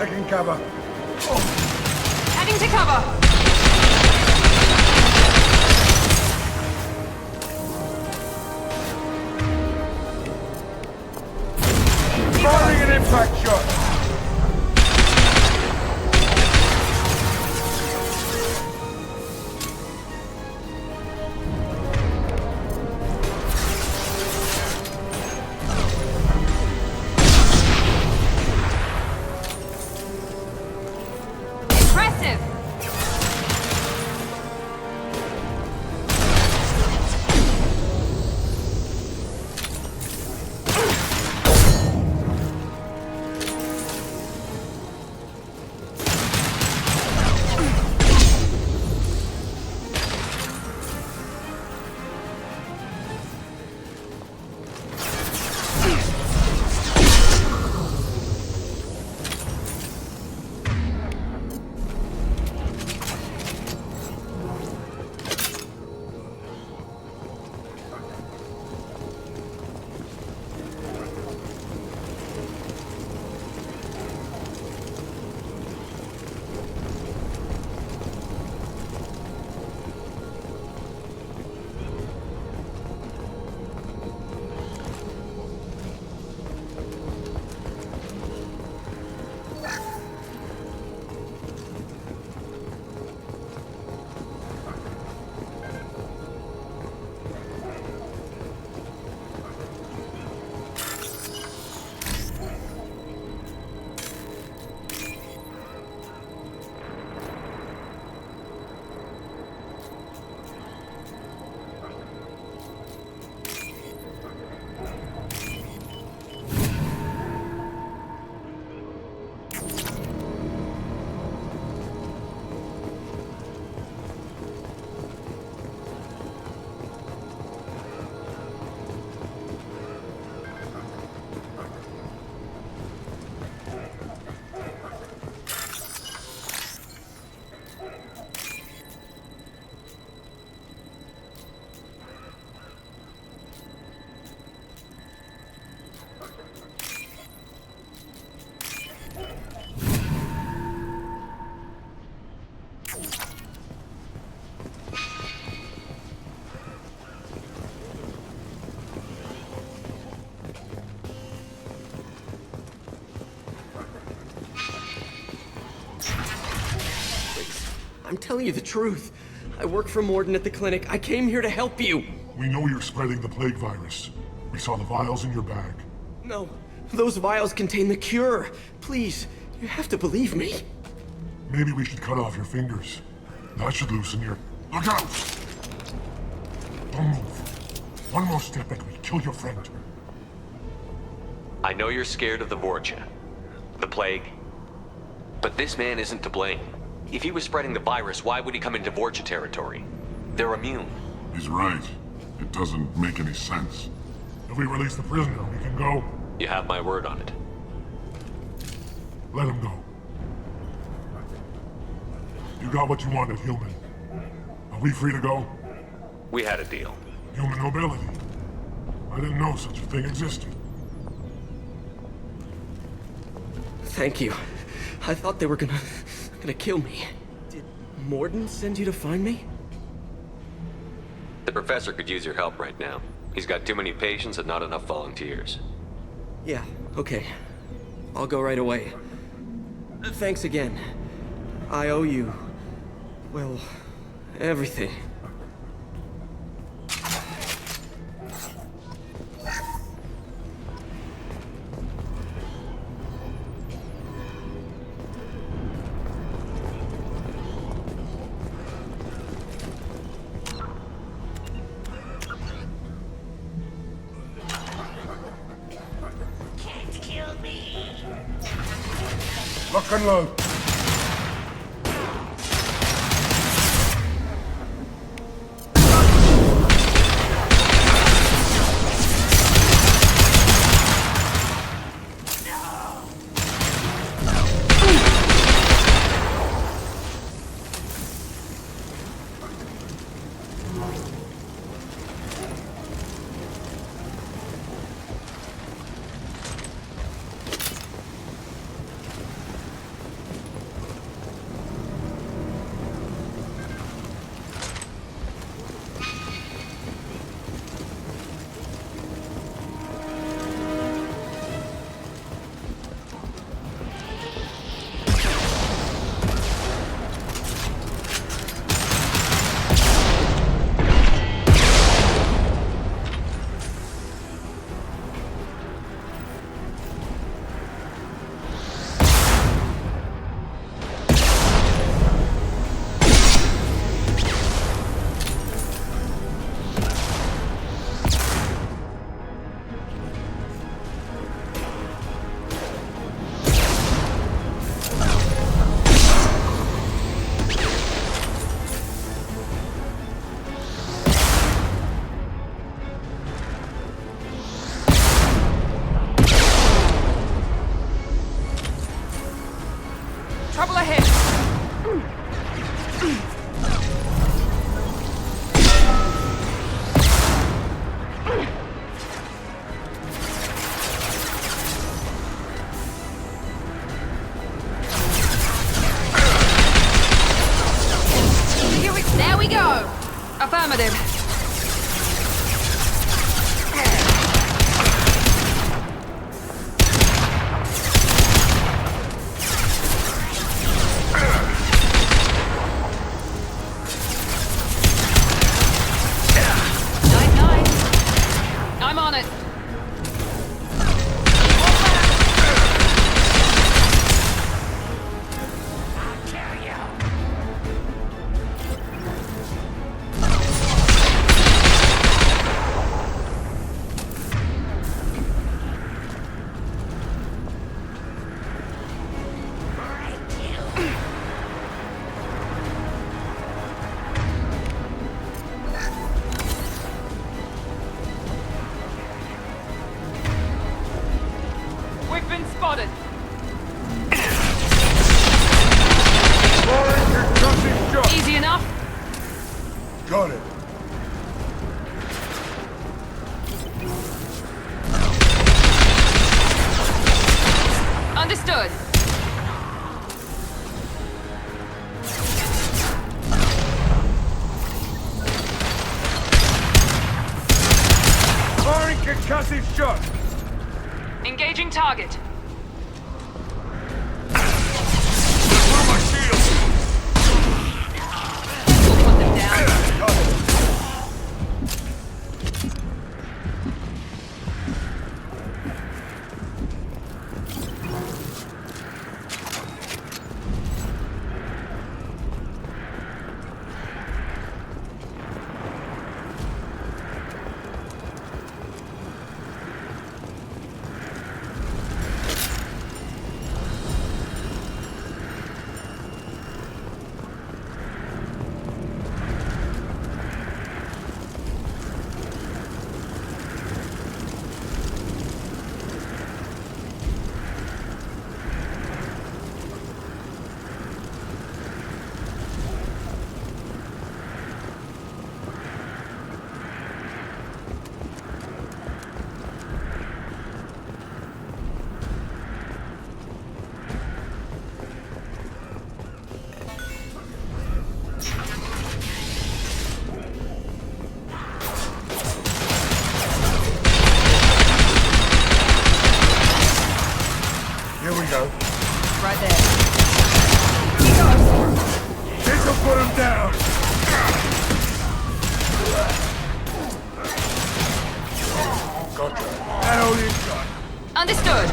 taking cover. Heading to cover. Firing an impact shot! Impressive! I'm telling you the truth. I work for Mordin at the clinic. I came here to help you. We know you're spreading the plague virus. We saw the vials in your bag. No, those vials contain the cure. Please, you have to believe me. Maybe we should cut off your fingers. That should loosen your... Look out! Don't move. One more step and we kill your friend. I know you're scared of the Vorcha, the plague, but this man isn't to blame. If he was spreading the virus, why would he come into Vorcha territory? They're immune. He's right. It doesn't make any sense. If we release the prisoner, we can go. You have my word on it. Let him go. You got what you wanted, human. Are we free to go? We had a deal. Human nobility. I didn't know such a thing existed. Thank you. I thought they were gonna kill me. Did Mordin send you to find me? The professor could use your help right now. He's got too many patients and not enough volunteers. Yeah, okay. I'll go right away. Thanks again. I owe you... well, everything. Lock and load. There we go! Affirmative. Night-night. I'm on it. We've been spotted. Firing concussive shot. Easy enough. Got it. Understood. Firing concussive shot. Engaging target. Through my shield. We'll put them down. Got it. Here we go. Right there. He goes. This'll put him down. Gotcha. That all you got. Understood.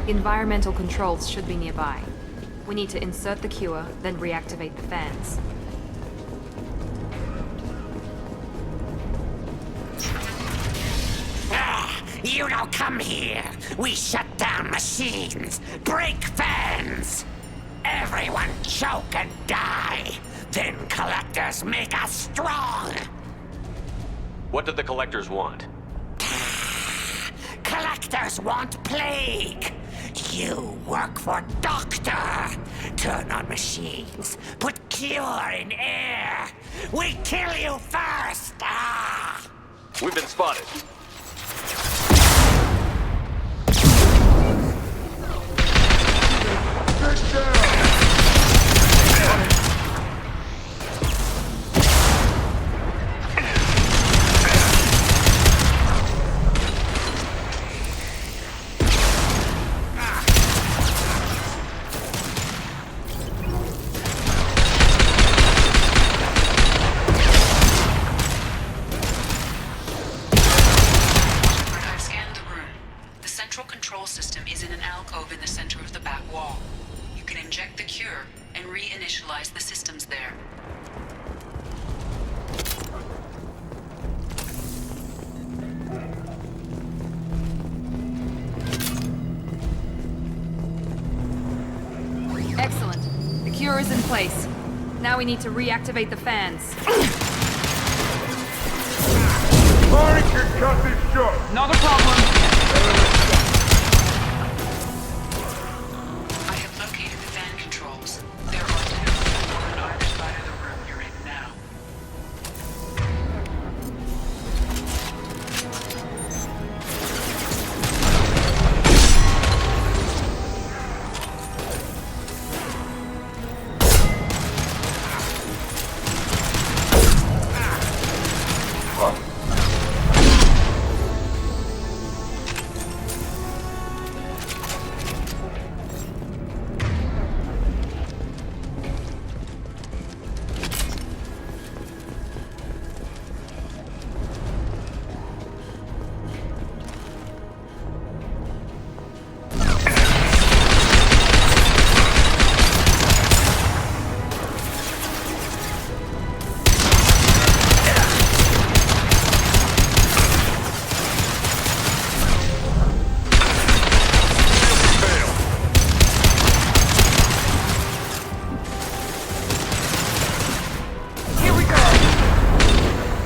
Environmental controls should be nearby. We need to insert the cure, then reactivate the fans. You don't come here. We shut down machines, break fans. Everyone choke and die. Then collectors make us strong. What do the collectors want? Collectors want plague. You work for Doctor. Turn on machines. Put cure in air. We kill you first. Ah! We've been spotted. Get down. I've scanned the room. The central control system is in an alcove in the center of the back wall. You can inject the cure and reinitialize the systems there. Excellent. The cure is in place. Now we need to reactivate the fans. Mari can cut this short. Not a problem. I have located the fan controls. There are two, one on either side of the room you're in now.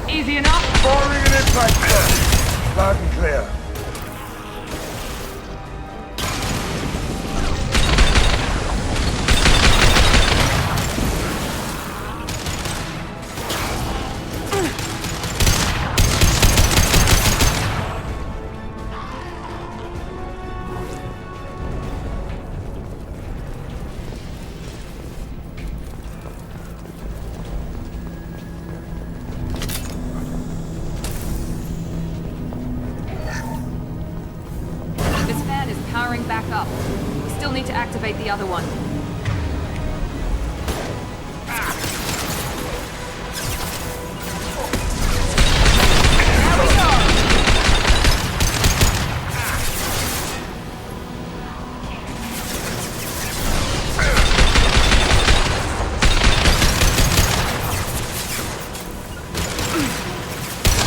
Easy enough? Firing an impact shot. Loud and clear. This fan is powering back up. We still need to activate the other one. There we go!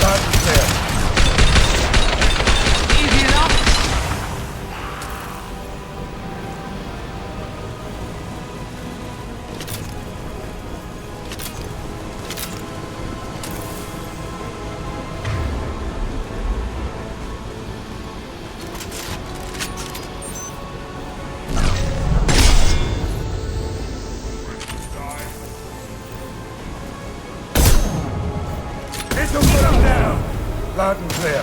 Loud and clear. Easy enough? Missile put up down. Loud and clear.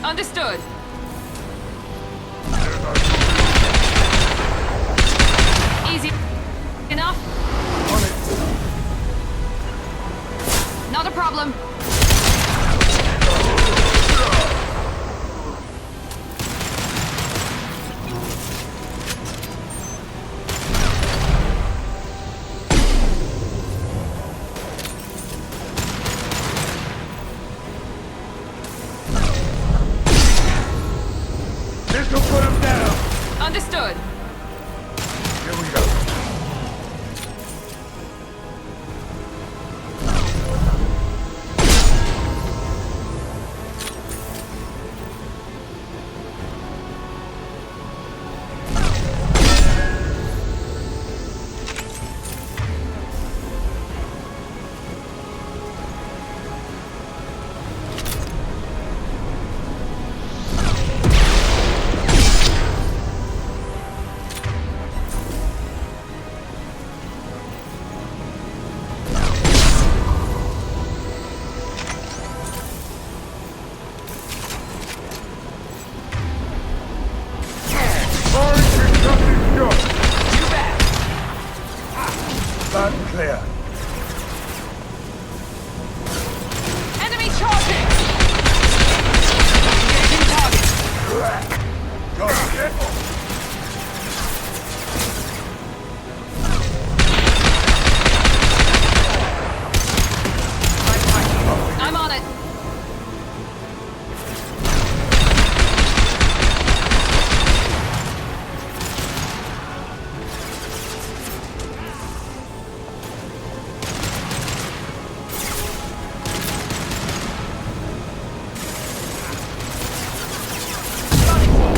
Understood. Easy enough? On it. Not a problem. Missile put him down. Understood. Here we go. Mari can cut this short. You bet. Loud and clear. Enemy charging! Engaging target. Got it. I'm on it.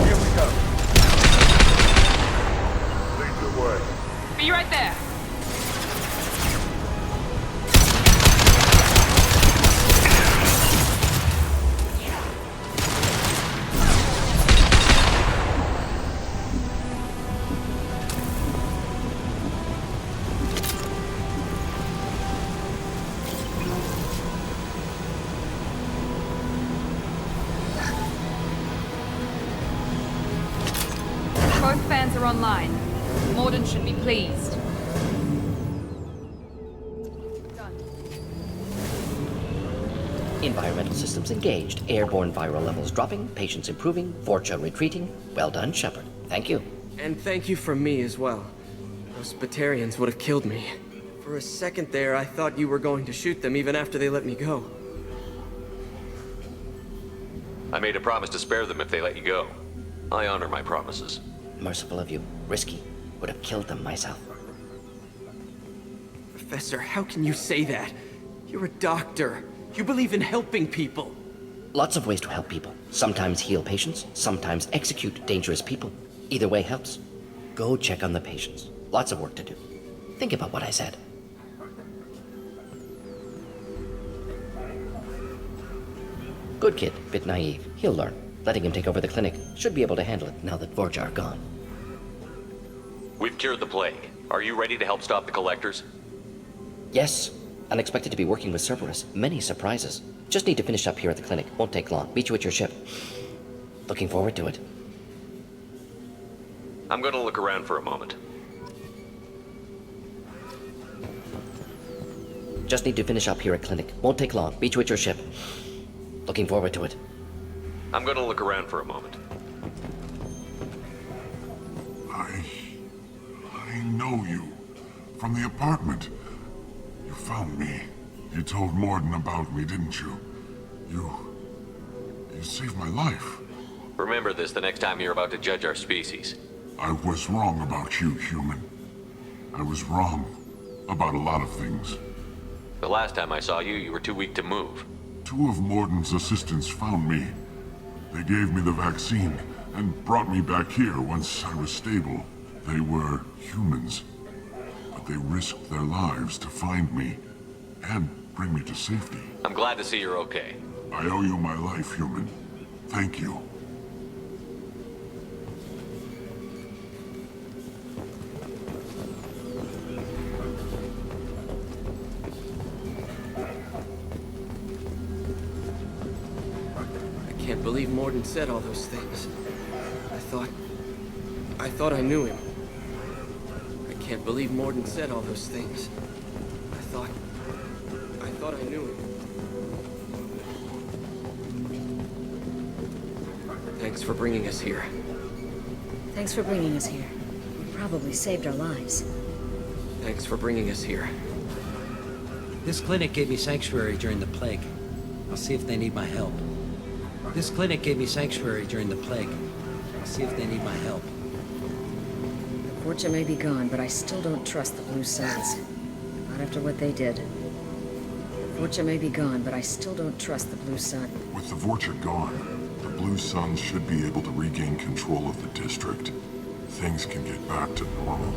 Here we go. Both fans are online. Morden should be pleased. Environmental systems engaged. Airborne viral levels dropping. Patients improving. Vorcha retreating. Well done, Shepard. Thank you. And thank you from me as well. Those Batarians would have killed me. For a second there, I thought you were going to shoot them even after they let me go. I made a promise to spare them if they let you go. I honor my promises. Merciful of you. Risky. Would have killed them myself. Professor, how can you say that? You're a doctor. You believe in helping people. Lots of ways to help people. Sometimes heal patients, sometimes execute dangerous people. Either way helps. Go check on the patients. Lots of work to do. Think about what I said. Good kid, bit naive. He'll learn. Letting him take over the clinic. Should be able to handle it now that Vorcha are gone. We've cured the plague. Are you ready to help stop the Collectors? Yes. Unexpected to be working with Cerberus. Many surprises. Just need to finish up here at the clinic. Won't take long. Meet you at your ship. Looking forward to it. I'm gonna look around for a moment. Just need to finish up here at clinic. Won't take long. Meet you at your ship. Looking forward to it. I'm gonna look around for a moment. I know you. From the apartment. You found me. You told Morden about me, didn't you? You saved my life. Remember this the next time you're about to judge our species. I was wrong about you, human. I was wrong about a lot of things. The last time I saw you, you were too weak to move. 2 of Morden's assistants found me. They gave me the vaccine and brought me back here once I was stable. They were humans, but they risked their lives to find me and bring me to safety. I'm glad to see you're okay. I owe you my life, human. Thank you. I can't believe Morden said all those things. I thought I knew him. I can't believe Morden said all those things. I thought I knew him. Thanks for bringing us here. Thanks for bringing us here. You probably saved our lives. Thanks for bringing us here. This clinic gave me sanctuary during the plague. I'll see if they need my help. This clinic gave me sanctuary during the plague. I'll see if they need my help. Vorcha may be gone, but I still don't trust the Blue Suns. Not after what they did. Vorcha may be gone, but I still don't trust the Blue Sun. With the Vorcha gone, the Blue Suns should be able to regain control of the district. Things can get back to normal.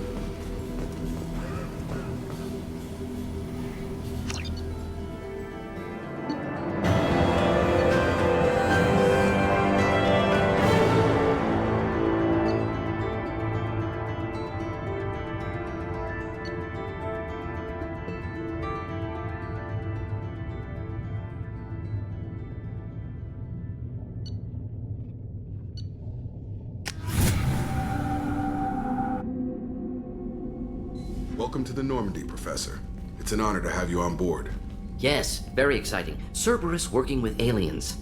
Welcome to the Normandy, Professor. It's an honor to have you on board. Yes, very exciting. Cerberus working with aliens.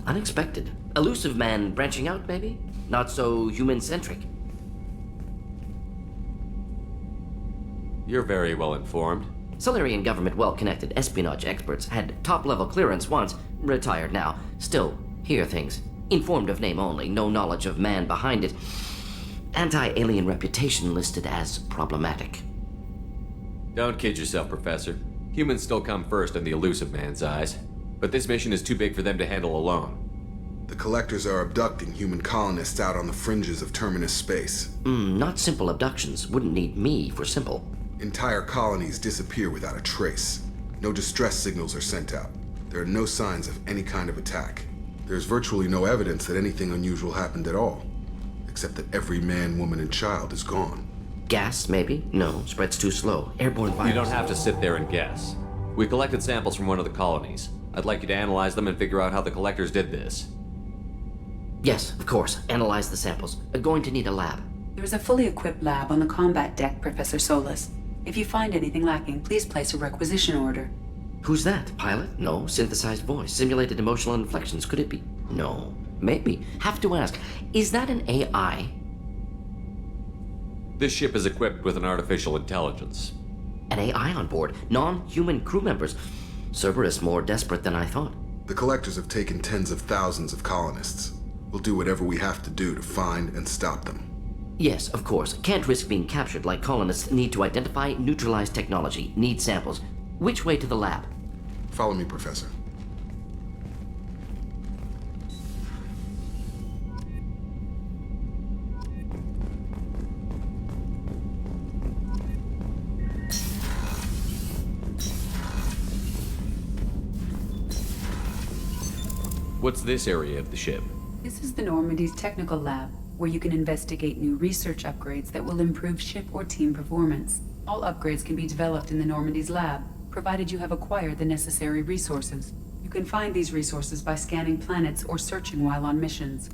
Unexpected. Elusive man branching out, maybe? Not so human-centric. You're very well informed. Solarian government well-connected espionage experts had top-level clearance once, retired now. Still, hear things. Informed of name only, no knowledge of man behind it. Anti-alien reputation listed as problematic. Don't kid yourself, Professor. Humans still come first in the elusive man's eyes. But this mission is too big for them to handle alone. The Collectors are abducting human colonists out on the fringes of Terminus space. Not simple abductions. Wouldn't need me for simple. Entire colonies disappear without a trace. No distress signals are sent out. There are no signs of any kind of attack. There's virtually no evidence that anything unusual happened at all. Except that every man, woman, and child is gone. Gas, maybe? No, spreads too slow. Airborne virus. You don't have to sit there and guess. We collected samples from one of the colonies. I'd like you to analyze them and figure out how the Collectors did this. Yes, of course. Analyze the samples. Going to need a lab. There is a fully equipped lab on the combat deck, Professor Solis. If you find anything lacking, please place a requisition order. Who's that? Pilot? No. Synthesized voice. Simulated emotional inflections. Could it be? No. Maybe. Have to ask. Is that an AI? This ship is equipped with an artificial intelligence. An AI on board? Non-human crew members? Cerberus more desperate than I thought. The Collectors have taken tens of thousands of colonists. We'll do whatever we have to do to find and stop them. Yes, of course. Can't risk being captured like colonists need to identify, neutralize technology, need samples. Which way to the lab? Follow me, Professor. What's this area of the ship? This is the Normandy's technical lab, where you can investigate new research upgrades that will improve ship or team performance. All upgrades can be developed in the Normandy's lab, provided you have acquired the necessary resources. You can find these resources by scanning planets or searching while on missions.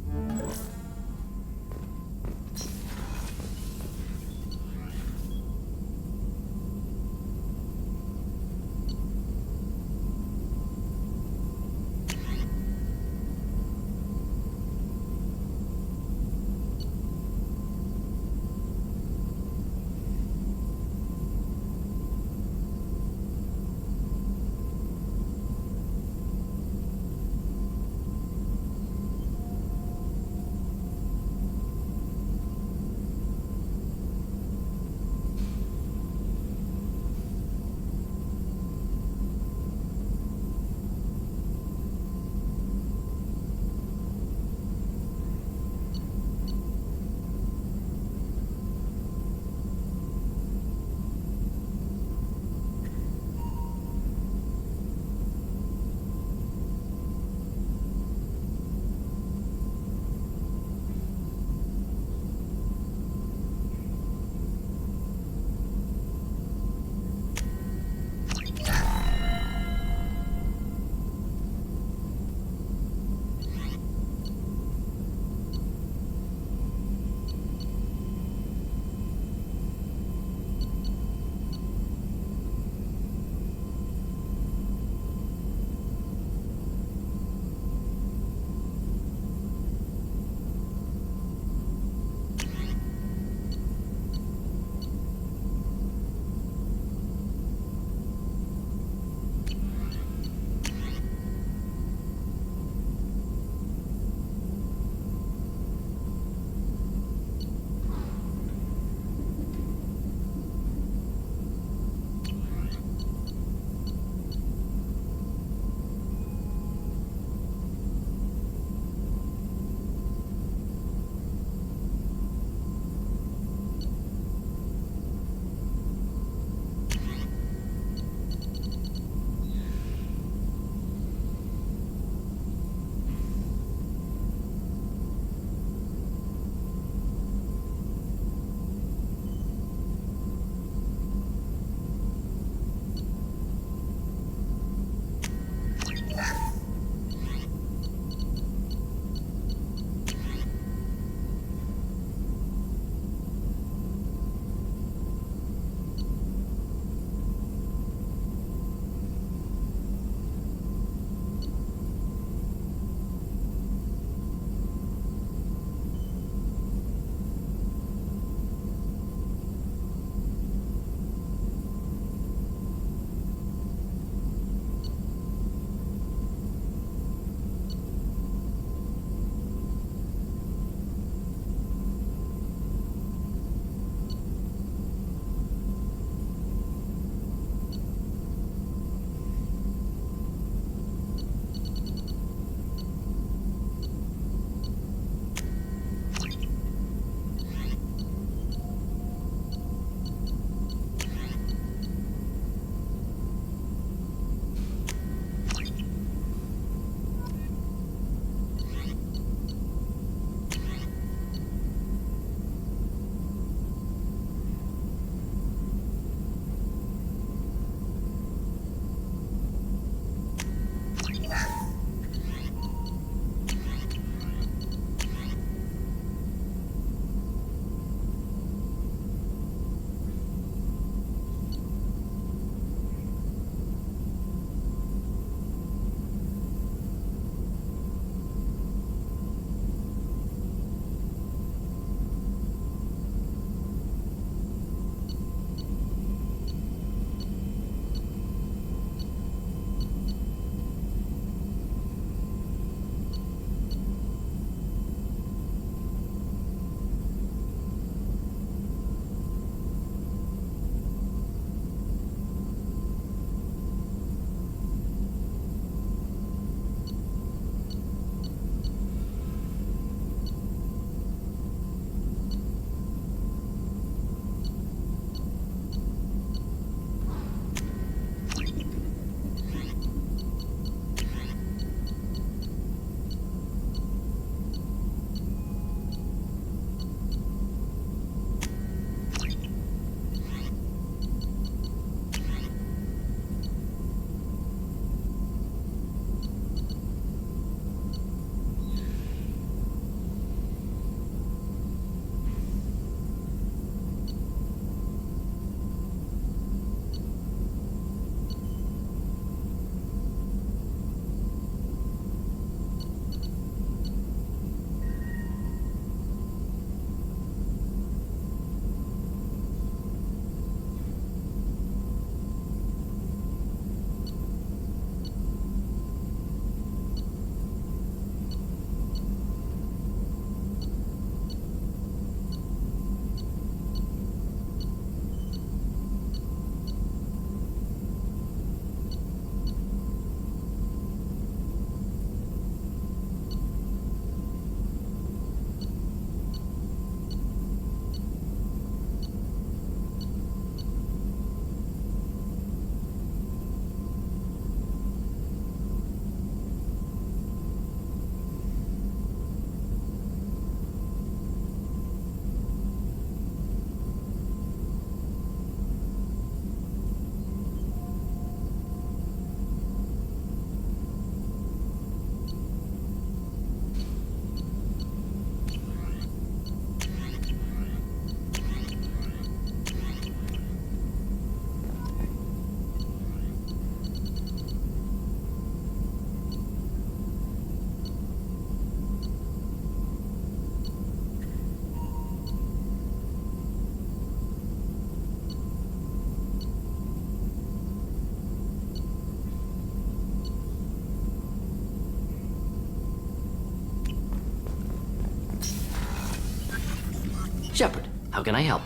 Shepard, how can I help?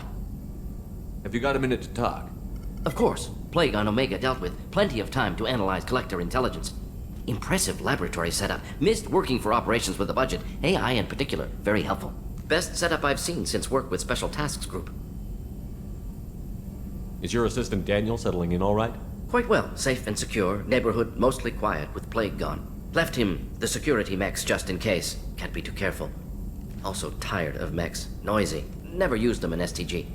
Have you got a minute to talk? Of course. Plague on Omega dealt with. Plenty of time to analyze Collector intelligence. Impressive laboratory setup. Missed working for operations with a budget. AI in particular, very helpful. Best setup I've seen since work with Special Tasks Group. Is your assistant Daniel settling in all right? Quite well. Safe and secure. Neighborhood mostly quiet with Plague gone. Left him the security mechs just in case. Can't be too careful. Also tired of mechs. Noisy. Never used them in STG.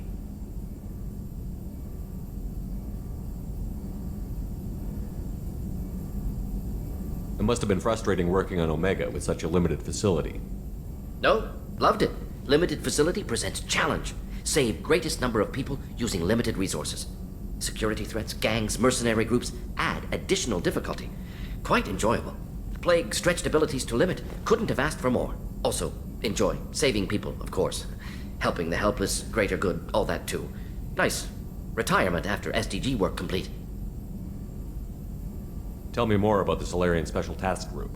It must have been frustrating working on Omega with such a limited facility. No, loved it. Limited facility presents challenge. Save greatest number of people using limited resources. Security threats, gangs, mercenary groups add additional difficulty. Quite enjoyable. Plague stretched abilities to limit. Couldn't have asked for more. Also, enjoy. Saving people, of course. Helping the helpless, greater good, all that too. Nice. Retirement after SDG work complete. Tell me more about the Solarian Special Task Group.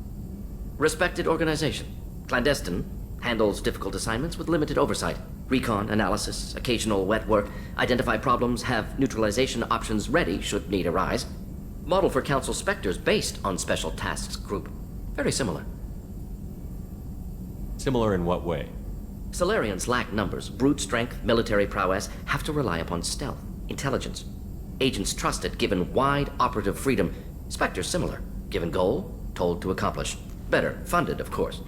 Respected organization. Clandestine. Handles difficult assignments with limited oversight. Recon, analysis, occasional wet work. Identify problems, have neutralization options ready should need arise. Model for Council Spectres based on Special Tasks Group. Very similar. Similar in what way? Solarians lack numbers, brute strength, military prowess, have to rely upon stealth, intelligence. Agents trusted, given wide operative freedom. Spectres similar, given goal, told to accomplish. Better, funded, of course.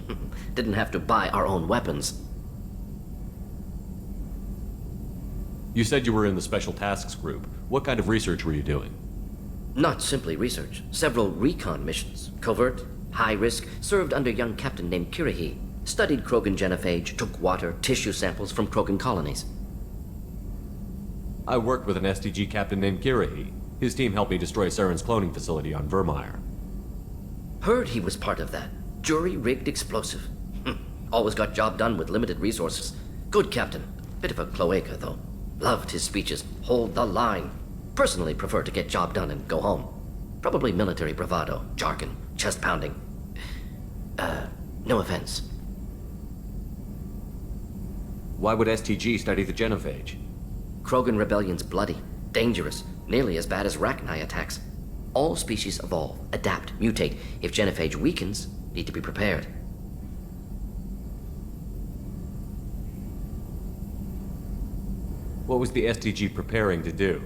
Didn't have to buy our own weapons. You said you were in the Special Tasks Group. What kind of research were you doing? Not simply research. Several recon missions. Covert, high risk, served under young captain named Kirahi. Studied Krogan genophage, took water, tissue samples from Krogan colonies. I worked with an STG captain named Kirahi. His team helped me destroy Saren's cloning facility on Vermeer. Heard he was part of that. Jury-rigged explosive. Always got job done with limited resources. Good captain. Bit of a cloaca, though. Loved his speeches. Hold the line. Personally prefer to get job done and go home. Probably military bravado, jargon, chest pounding. No offense. Why would STG study the genophage? Krogan rebellion's bloody, dangerous, nearly as bad as Rachni attacks. All species evolve, adapt, mutate. If genophage weakens, need to be prepared. What was the STG preparing to do?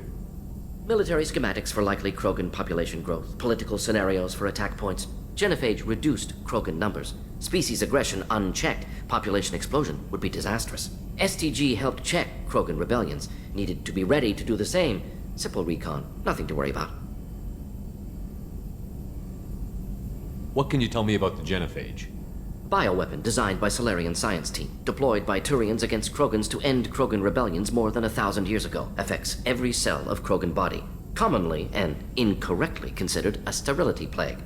Military schematics for likely Krogan population growth, political scenarios for attack points. Genophage reduced Krogan numbers. Species aggression unchecked, population explosion would be disastrous. STG helped check Krogan rebellions. Needed to be ready to do the same. Simple recon, nothing to worry about. What can you tell me about the genophage? Bioweapon designed by Solarian science team, deployed by Turians against Krogans to end Krogan rebellions more than 1,000 years ago. Affects every cell of Krogan body. Commonly and incorrectly considered a sterility plague.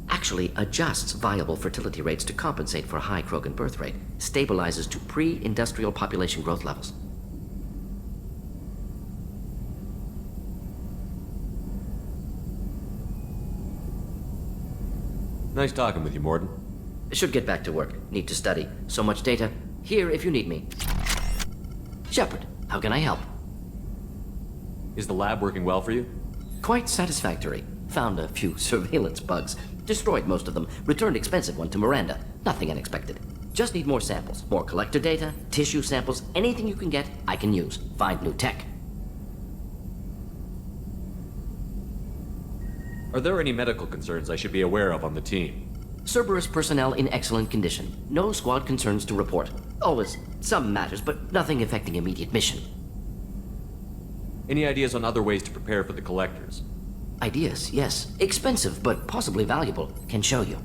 Actually adjusts viable fertility rates to compensate for high Krogan birth rate. Stabilizes to pre-industrial population growth levels. Nice talking with you, Mordin. Should get back to work. Need to study. So much data. Here if you need me. Shepard, how can I help? Is the lab working well for you? Quite satisfactory. Found a few surveillance bugs. Destroyed most of them. Returned expensive one to Miranda. Nothing unexpected. Just need more samples. More collector data, tissue samples, anything you can get, I can use. Find new tech. Are there any medical concerns I should be aware of on the team? Cerberus personnel in excellent condition. No squad concerns to report. Always some matters, but nothing affecting immediate mission. Any ideas on other ways to prepare for the collectors? Ideas, yes. Expensive, but possibly valuable. Can show you.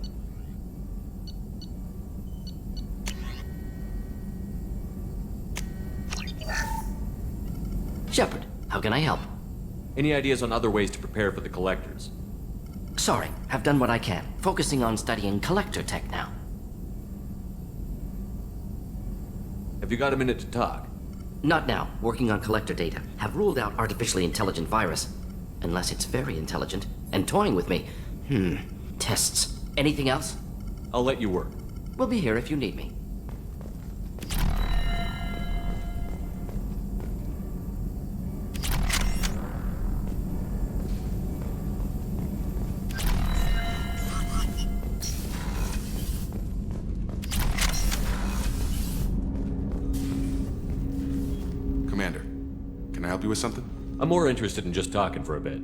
Shepard, how can I help? Any ideas on other ways to prepare for the collectors? Sorry, have done what I can. Focusing on studying collector tech now. Have you got a minute to talk? Not now. Working on collector data. Have ruled out artificially intelligent virus. Unless it's very intelligent. And toying with me. Tests. Anything else? I'll let you work. We'll be here if you need me. Commander, can I help you with something? I'm more interested in just talking for a bit.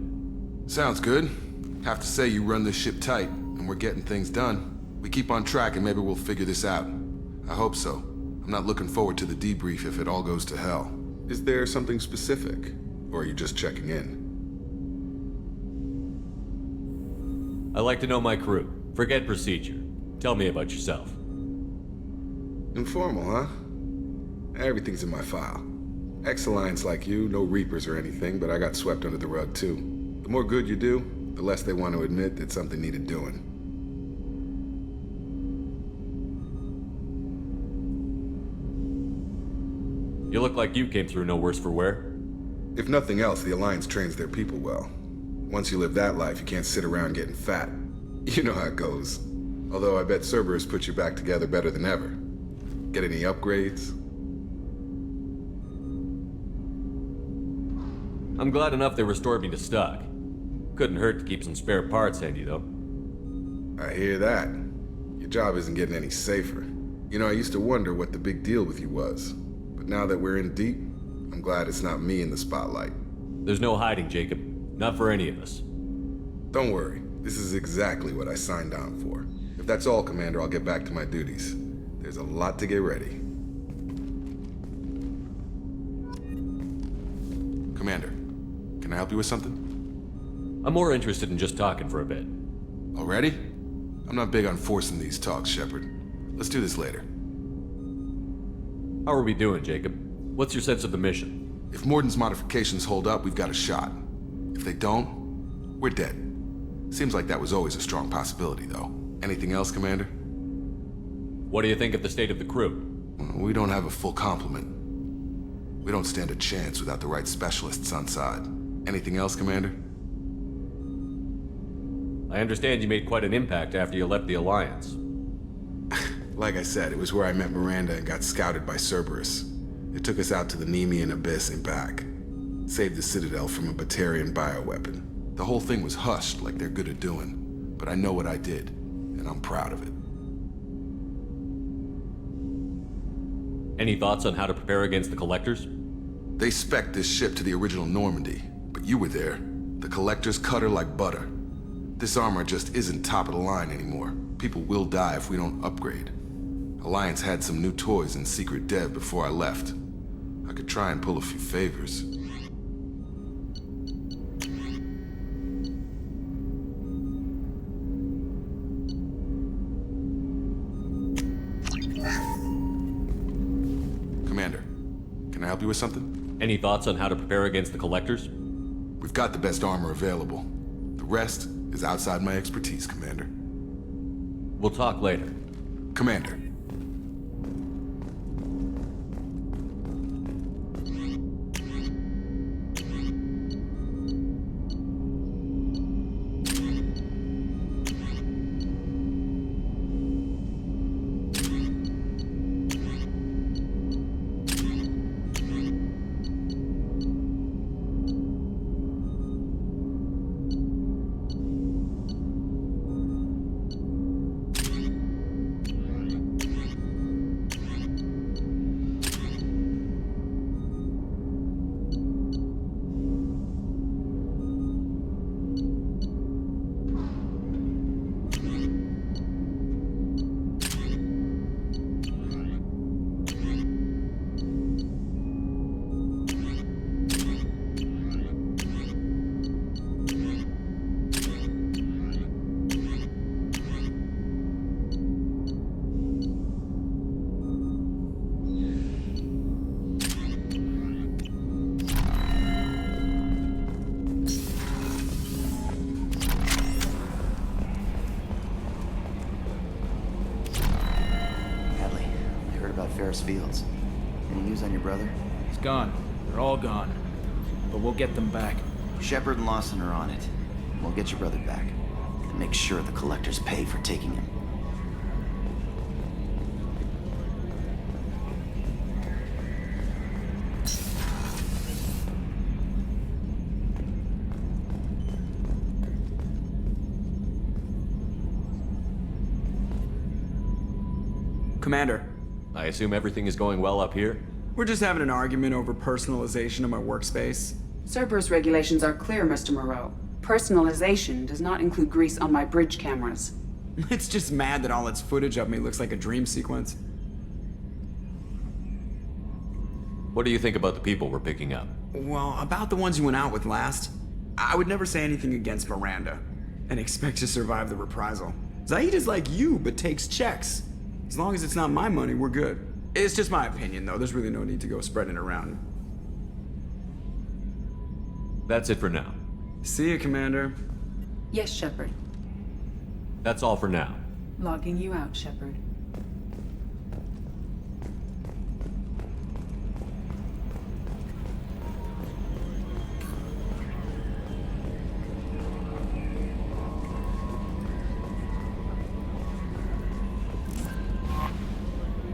Sounds good. Have to say you run this ship tight, and we're getting things done. We keep on track and maybe we'll figure this out. I hope so. I'm not looking forward to the debrief if it all goes to hell. Is there something specific? Or are you just checking in? I like to know my crew. Forget procedure. Tell me about yourself. Informal, huh? Everything's in my file. Ex-Alliance like you, no Reapers or anything, but I got swept under the rug too. The more good you do, the less they want to admit that something needed doing. You look like you came through no worse for wear. If nothing else, the Alliance trains their people well. Once you live that life, you can't sit around getting fat. You know how it goes. Although I bet Cerberus put you back together better than ever. Get any upgrades? I'm glad enough they restored me to stock. Couldn't hurt to keep some spare parts handy, though. I hear that. Your job isn't getting any safer. You know, I used to wonder what the big deal with you was. But now that we're in deep, I'm glad it's not me in the spotlight. There's no hiding, Jacob. Not for any of us. Don't worry. This is exactly what I signed on for. If that's all, Commander, I'll get back to my duties. There's a lot to get ready. Commander, can I help you with something? I'm more interested in just talking for a bit. Already? I'm not big on forcing these talks, Shepard. Let's do this later. How are we doing, Jacob? What's your sense of the mission? If Morden's modifications hold up, we've got a shot. If they don't, we're dead. Seems like that was always a strong possibility, though. Anything else, Commander? What do you think of the state of the crew? We don't have a full complement. We don't stand a chance without the right specialists on side. Anything else, Commander? I understand you made quite an impact after you left the Alliance. Like I said, it was where I met Miranda and got scouted by Cerberus. It took us out to the Nemean Abyss and back. Saved the Citadel from a Batarian bioweapon. The whole thing was hushed like they're good at doing. But I know what I did, and I'm proud of it. Any thoughts on how to prepare against the Collectors? They spec'd this ship to the original Normandy, but you were there. The Collectors cut her like butter. This armor just isn't top of the line anymore. People will die if we don't upgrade. Alliance had some new toys in secret dev before I left. I could try and pull a few favors. Commander, can I help you with something? Any thoughts on how to prepare against the Collectors? We've got the best armor available. The rest is outside my expertise, Commander. We'll talk later. Commander. Ferris Fields. Any news on your brother? He's gone. They're all gone. But we'll get them back. Shepard and Lawson are on it. We'll get your brother back. And make sure the Collectors pay for taking him. Commander. I assume everything is going well up here? We're just having an argument over personalization of my workspace. Cerberus regulations are clear, Mr. Moreau. Personalization does not include grease on my bridge cameras. It's just mad that all its footage of me looks like a dream sequence. What do you think about the people we're picking up? Well, about the ones you went out with last, I would never say anything against Miranda and expect to survive the reprisal. Zaid is like you, but takes checks. As long as it's not my money, we're good. It's just my opinion, though. There's really no need to go spreading it around. That's it for now. See you, Commander. Yes, Shepard. That's all for now. Logging you out, Shepard.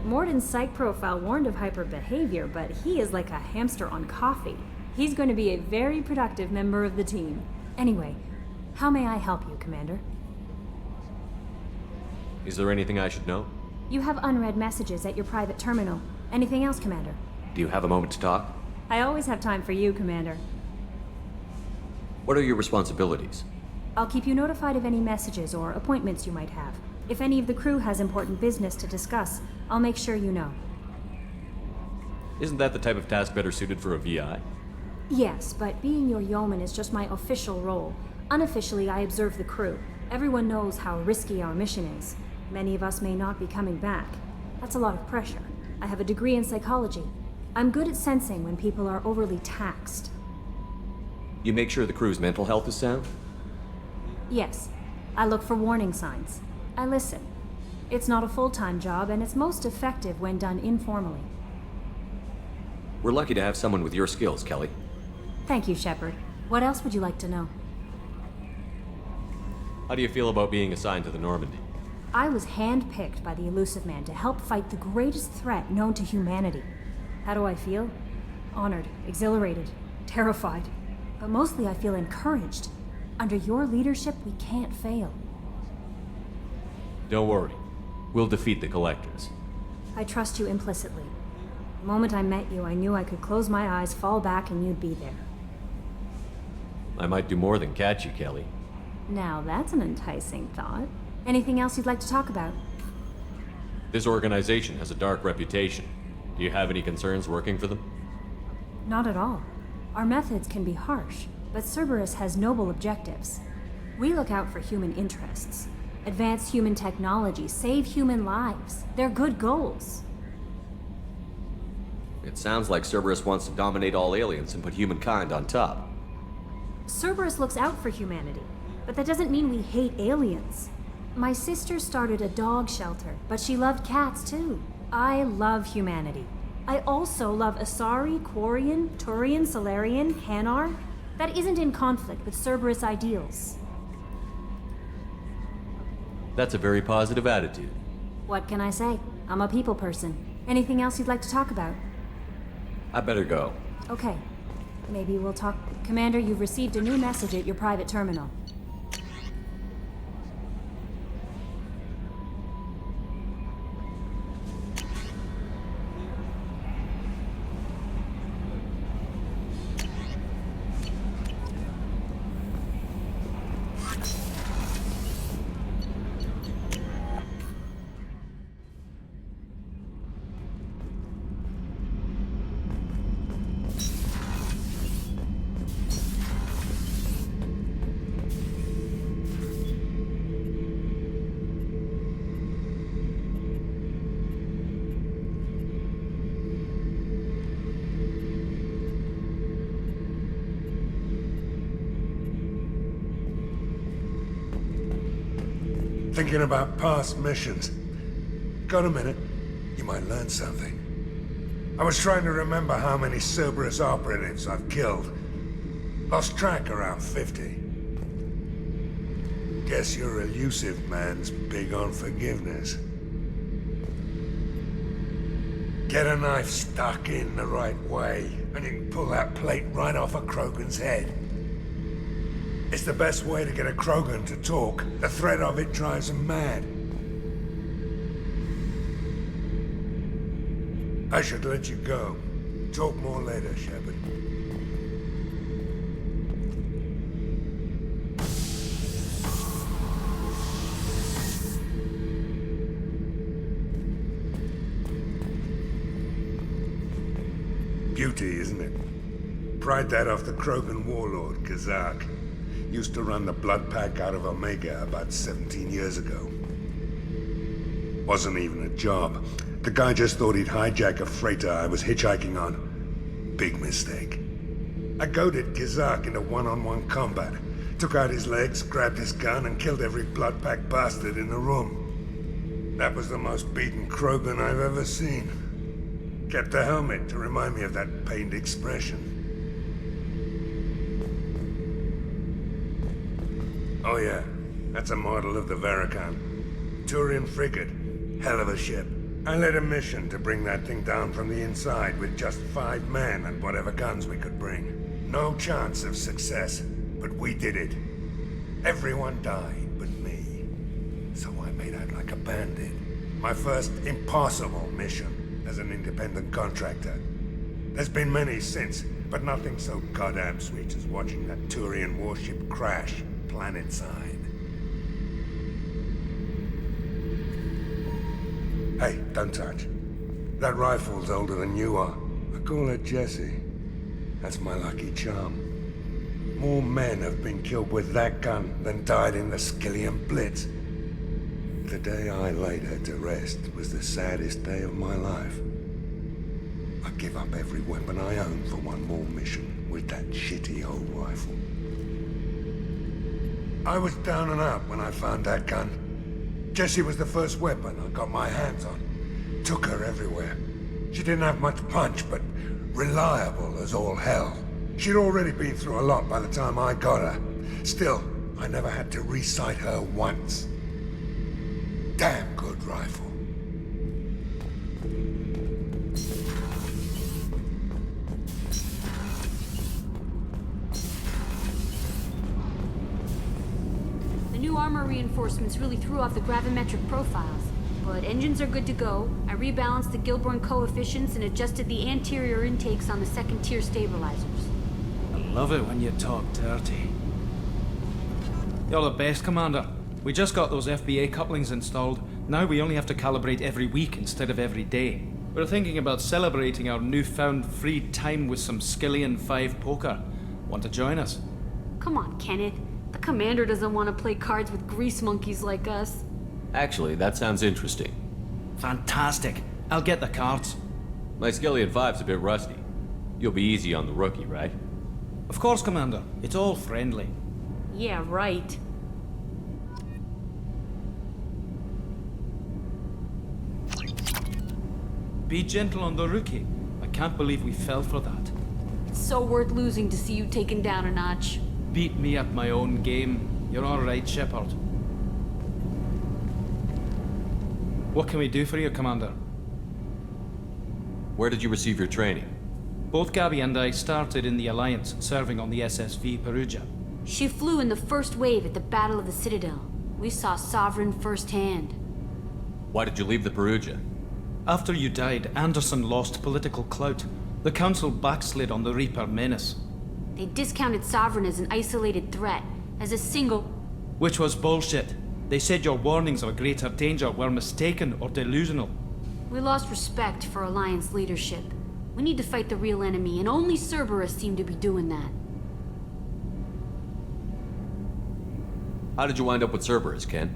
Morden's psych profile warned of hyper behavior, but he is like a hamster on coffee. He's going to be a very productive member of the team. Anyway, how may I help you, Commander? Is there anything I should know? You have unread messages at your private terminal. Anything else, Commander? Do you have a moment to talk? I always have time for you, Commander. What are your responsibilities? I'll keep you notified of any messages or appointments you might have. If any of the crew has important business to discuss, I'll make sure you know. Isn't that the type of task better suited for a VI? Yes, but being your yeoman is just my official role. Unofficially, I observe the crew. Everyone knows how risky our mission is. Many of us may not be coming back. That's a lot of pressure. I have a degree in psychology. I'm good at sensing when people are overly taxed. You make sure the crew's mental health is sound? Yes, I look for warning signs. I listen. It's not a full-time job, and it's most effective when done informally. We're lucky to have someone with your skills, Kelly. Thank you, Shepard. What else would you like to know? How do you feel about being assigned to the Normandy? I was handpicked by the Illusive Man to help fight the greatest threat known to humanity. How do I feel? Honored, exhilarated, terrified. But mostly I feel encouraged. Under your leadership, we can't fail. Don't worry. We'll defeat the Collectors. I trust you implicitly. The moment I met you, I knew I could close my eyes, fall back, and you'd be there. I might do more than catch you, Kelly. Now that's an enticing thought. Anything else you'd like to talk about? This organization has a dark reputation. Do you have any concerns working for them? Not at all. Our methods can be harsh, but Cerberus has noble objectives. We look out for human interests. Advance human technology, save human lives. They're good goals. It sounds like Cerberus wants to dominate all aliens and put humankind on top. Cerberus looks out for humanity, but that doesn't mean we hate aliens. My sister started a dog shelter, but she loved cats too. I love humanity. I also love Asari, Quarian, Turian, Salarian, Hanar. That isn't in conflict with Cerberus ideals. That's a very positive attitude. What can I say? I'm a people person. Anything else you'd like to talk about? I better go. Okay. Maybe we'll talk. Commander, you've received a new message at your private terminal. Thinking about past missions. Got a minute? You might learn something. I was trying to remember how many Cerberus operatives I've killed. Lost track around 50. Guess your elusive man's big on forgiveness. Get a knife stuck in the right way, and you can pull that plate right off a Krogan's head. It's the best way to get a Krogan to talk. The threat of it drives them mad. I should let you go. Talk more later, Shepard. Beauty, isn't it? Pried that off the Krogan warlord, Kazak. Used to run the Blood Pack out of Omega about 17 years ago. Wasn't even a job. The guy just thought he'd hijack a freighter I was hitchhiking on. Big mistake. I goaded Kazak into one-on-one combat. Took out his legs, grabbed his gun, and killed every Blood Pack bastard in the room. That was the most beaten Krogan I've ever seen. Kept a helmet to remind me of that pained expression. Oh yeah, that's a model of the Veracon. Turian frigate. Hell of a ship. I led a mission to bring that thing down from the inside with just 5 men and whatever guns we could bring. No chance of success, but we did it. Everyone died but me. So I made out like a bandit. My first impossible mission as an independent contractor. There's been many since, but nothing so goddamn sweet as watching that Turian warship crash planet-side. Hey, don't touch. That rifle's older than you are. I call it Jesse. That's my lucky charm. More men have been killed with that gun than died in the Skillian Blitz. The day I laid her to rest was the saddest day of my life. I'd give up every weapon I own for one more mission with that shitty old rifle. I was down and out when I found that gun. Jessie was the first weapon I got my hands on. Took her everywhere. She didn't have much punch, but reliable as all hell. She'd already been through a lot by the time I got her. Still, I never had to re-sight her once. Damn good rifle. New armor reinforcements really threw off the gravimetric profiles, but engines are good to go. I rebalanced the Gilborn coefficients and adjusted the anterior intakes on the second-tier stabilizers. I love it when you talk dirty. You're the best, Commander. We just got those FBA couplings installed. Now we only have to calibrate every week instead of every day. We're thinking about celebrating our newfound free time with some Skillian 5 poker. Want to join us? Come on, Kenneth. The commander doesn't want to play cards with grease monkeys like us. Actually, that sounds interesting. Fantastic. I'll get the cards. My Skillian 5's a bit rusty. You'll be easy on the rookie, right? Of course, Commander. It's all friendly. Yeah, right. Be gentle on the rookie. I can't believe we fell for that. It's so worth losing to see you taken down a notch. Beat me at my own game. You're all right, Shepard. What can we do for you, Commander? Where did you receive your training? Both Gabby and I started in the Alliance, serving on the SSV Perugia. She flew in the first wave at the Battle of the Citadel. We saw Sovereign firsthand. Why did you leave the Perugia? After you died, Anderson lost political clout. The Council backslid on the Reaper menace. They discounted Sovereign as an isolated threat, as a single... Which was bullshit. They said your warnings of greater danger were mistaken or delusional. We lost respect for Alliance leadership. We need to fight the real enemy, and only Cerberus seemed to be doing that. How did you wind up with Cerberus, Ken?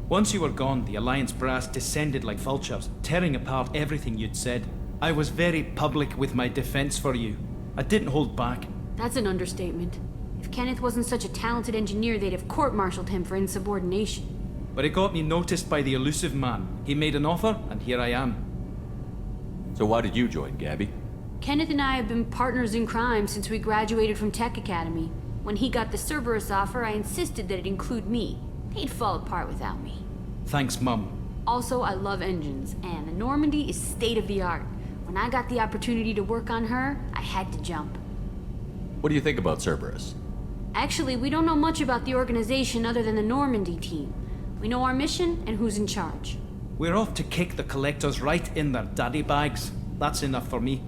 Once you were gone, the Alliance brass descended like vultures, tearing apart everything you'd said. I was very public with my defense for you. I didn't hold back. That's an understatement. If Kenneth wasn't such a talented engineer, they'd have court-martialed him for insubordination. But it got me noticed by the elusive man. He made an offer, and here I am. So why did you join, Gabby? Kenneth and I have been partners in crime since we graduated from Tech Academy. When he got the Cerberus offer, I insisted that it include me. He'd fall apart without me. Thanks, Mum. Also, I love engines, and the Normandy is state-of-the-art. When I got the opportunity to work on her, I had to jump. What do you think about Cerberus? Actually, we don't know much about the organization other than the Normandy team. We know our mission and who's in charge. We're off to kick the Collectors right in their daddy bags. That's enough for me.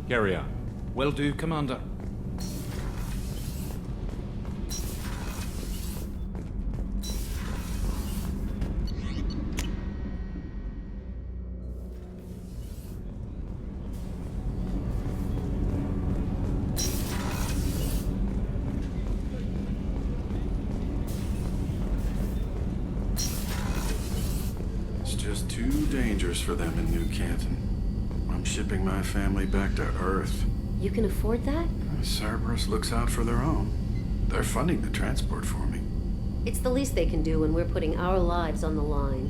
Carry on. Will do, Commander. It's just too dangerous for them in New Canton. I'm shipping my family back to Earth. You can afford that? Cerberus looks out for their own. They're funding the transport for me. It's the least they can do when we're putting our lives on the line.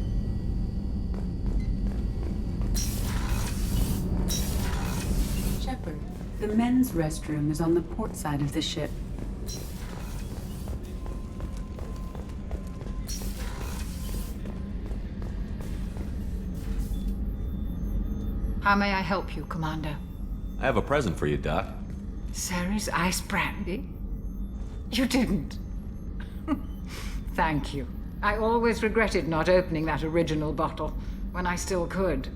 Shepard, the men's restroom is on the port side of the ship. How may I help you, Commander? I have a present for you, Doc. Ceres ice brandy? You didn't. Thank you. I always regretted not opening that original bottle when I still could.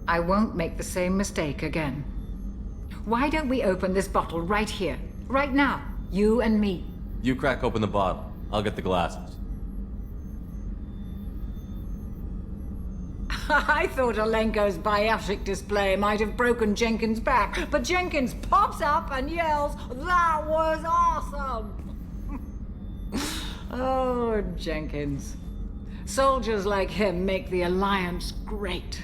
I won't make the same mistake again. Why don't we open this bottle right here, right now, you and me? You crack open the bottle. I'll get the glasses. I thought Alenko's biotic display might have broken Jenkins' back, but Jenkins pops up and yells, "That was awesome!" Oh, Jenkins. Soldiers like him make the Alliance great.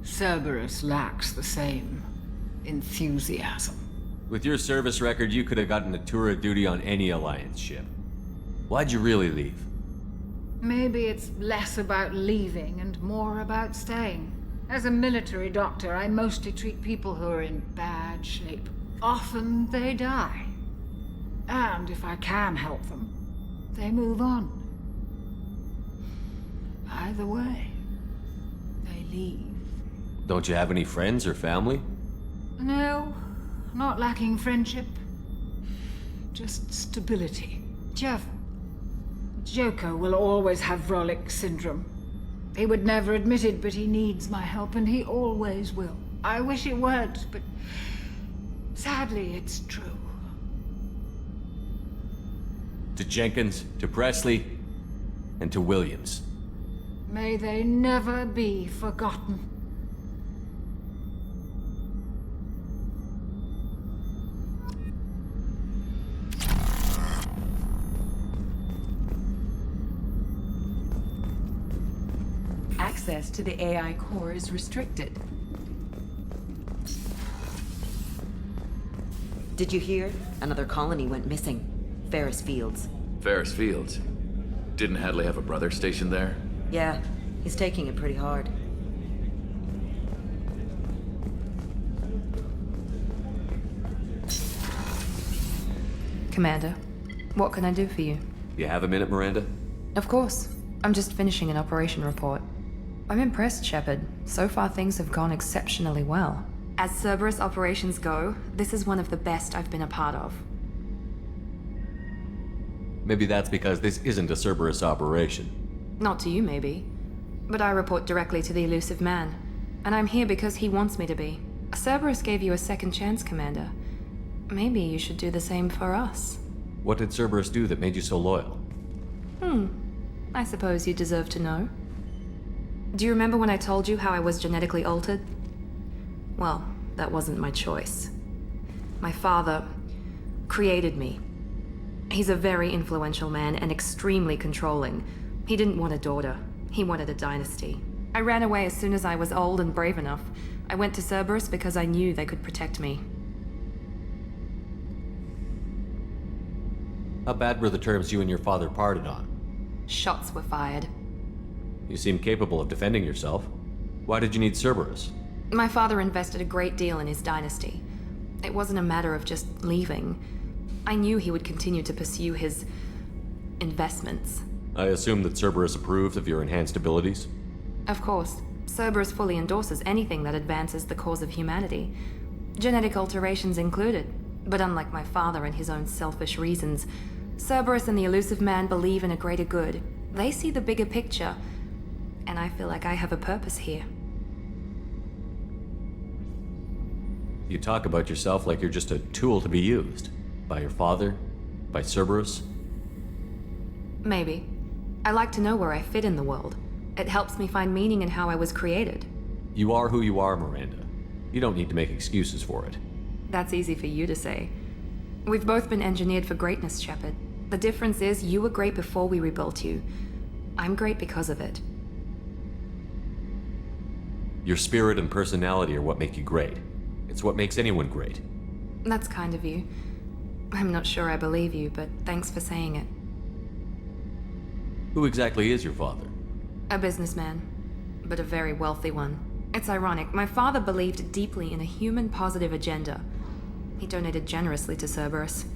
Cerberus lacks the same enthusiasm. With your service record, you could have gotten a tour of duty on any Alliance ship. Why'd you really leave? Maybe it's less about leaving and more about staying. As a military doctor, I mostly treat people who are in bad shape. Often they die. And if I can help them, they move on. Either way, they leave. Don't you have any friends or family? No, not lacking friendship. Just stability. Jeff, Joko will always have Vrolik syndrome. He would never admit it, but he needs my help, and he always will. I wish it weren't, but sadly, it's true. To Jenkins, to Presley, and to Williams. May they never be forgotten. Access to the AI core is restricted. Did you hear? Another colony went missing. Ferris Fields. Ferris Fields? Didn't Hadley have a brother stationed there? Yeah, he's taking it pretty hard. Commander, what can I do for you? You have a minute, Miranda? Of course. I'm just finishing an operation report. I'm impressed, Shepard. So far things have gone exceptionally well. As Cerberus operations go, this is one of the best I've been a part of. Maybe that's because this isn't a Cerberus operation. Not to you, maybe. But I report directly to the Elusive Man. And I'm here because he wants me to be. Cerberus gave you a second chance, Commander. Maybe you should do the same for us. What did Cerberus do that made you so loyal? I suppose you deserve to know. Do you remember when I told you how I was genetically altered? Well, that wasn't my choice. My father created me. He's a very influential man and extremely controlling. He didn't want a daughter. He wanted a dynasty. I ran away as soon as I was old and brave enough. I went to Cerberus because I knew they could protect me. How bad were the terms you and your father parted on? Shots were fired. You seem capable of defending yourself. Why did you need Cerberus? My father invested a great deal in his dynasty. It wasn't a matter of just leaving. I knew he would continue to pursue his investments. I assume that Cerberus approved of your enhanced abilities? Of course. Cerberus fully endorses anything that advances the cause of humanity. Genetic alterations included. But unlike my father and his own selfish reasons, Cerberus and the Elusive Man believe in a greater good. They see the bigger picture, and I feel like I have a purpose here. You talk about yourself like you're just a tool to be used. By your father? By Cerberus? Maybe. I like to know where I fit in the world. It helps me find meaning in how I was created. You are who you are, Miranda. You don't need to make excuses for it. That's easy for you to say. We've both been engineered for greatness, Shepard. The difference is you were great before we rebuilt you. I'm great because of it. Your spirit and personality are what make you great. It's what makes anyone great. That's kind of you. I'm not sure I believe you, but thanks for saying it. Who exactly is your father? A businessman, but a very wealthy one. It's ironic. My father believed deeply in a human-positive agenda. He donated generously to Cerberus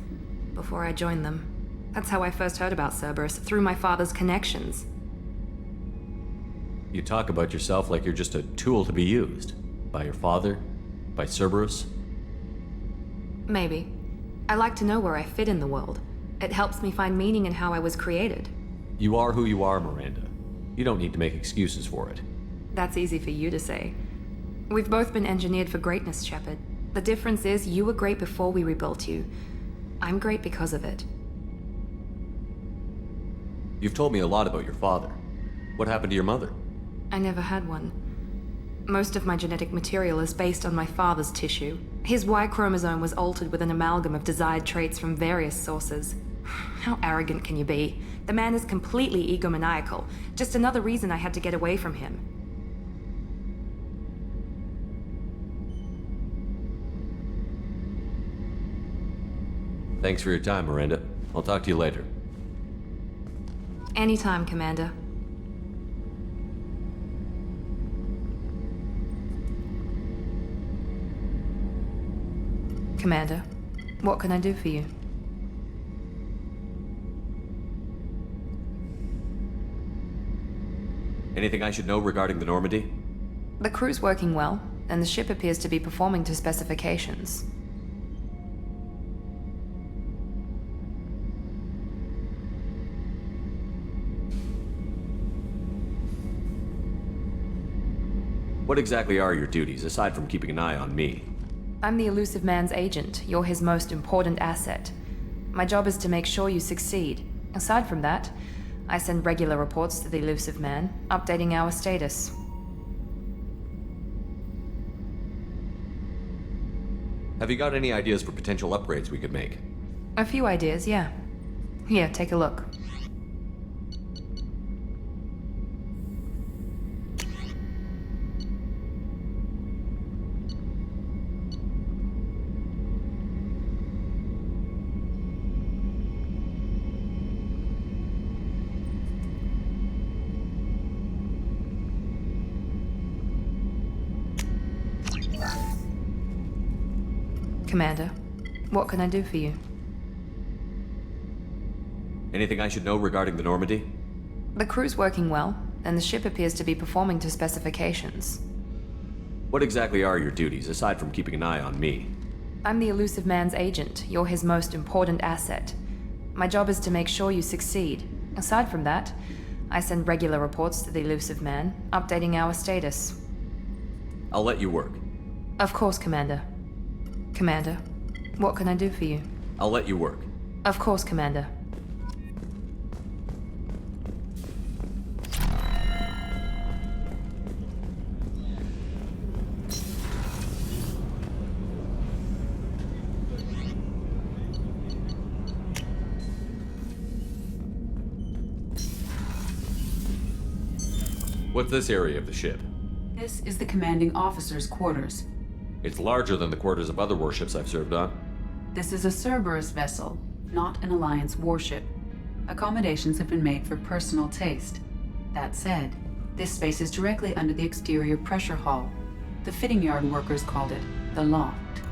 before I joined them. That's how I first heard about Cerberus, through my father's connections. You talk about yourself like you're just a tool to be used. By your father? By Cerberus? Maybe. I like to know where I fit in the world. It helps me find meaning in how I was created. You are who you are, Miranda. You don't need to make excuses for it. That's easy for you to say. We've both been engineered for greatness, Shepard. The difference is you were great before we rebuilt you. I'm great because of it. You've told me a lot about your father. What happened to your mother? I never had one. Most of my genetic material is based on my father's tissue. His Y chromosome was altered with an amalgam of desired traits from various sources. How arrogant can you be? The man is completely egomaniacal. Just another reason I had to get away from him. Thanks for your time, Miranda. I'll talk to you later. Anytime, Commander. Commander, what can I do for you? Anything I should know regarding the Normandy? The crew's working well, and the ship appears to be performing to specifications. What exactly are your duties, aside from keeping an eye on me? I'm the Elusive Man's agent. You're his most important asset. My job is to make sure you succeed. Aside from that, I send regular reports to the Elusive Man, updating our status. Have you got any ideas for potential upgrades we could make? A few ideas, yeah. Here, take a look. Commander, what can I do for you? Anything I should know regarding the Normandy? The crew's working well, and the ship appears to be performing to specifications. What exactly are your duties, aside from keeping an eye on me? I'm the Elusive Man's agent. You're his most important asset. My job is to make sure you succeed. Aside from that, I send regular reports to the Elusive Man, updating our status. I'll let you work. Of course, Commander. Commander, what can I do for you? I'll let you work. Of course, Commander. What's this area of the ship? This is the commanding officer's quarters. It's larger than the quarters of other warships I've served on. This is a Cerberus vessel, not an Alliance warship. Accommodations have been made for personal taste. That said, this space is directly under the exterior pressure hull. The fitting yard workers called it the loft.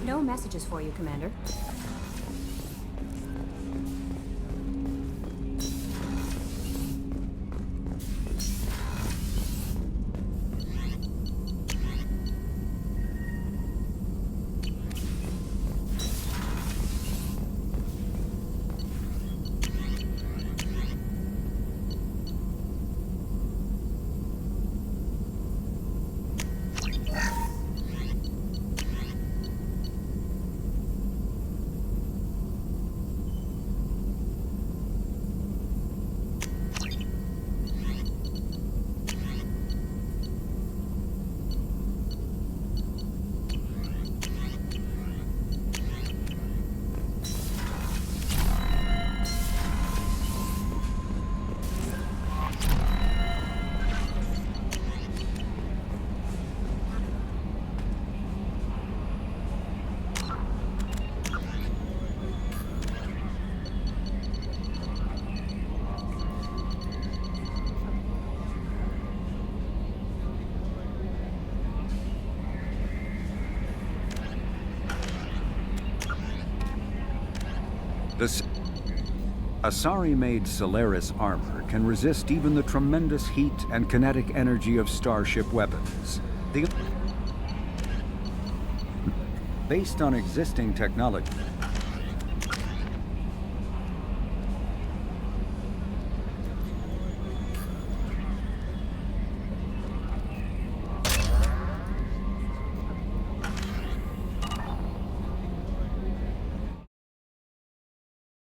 No messages for you, Commander. The Asari-made Solaris armor can resist even the tremendous heat and kinetic energy of starship weapons. Based on existing technology,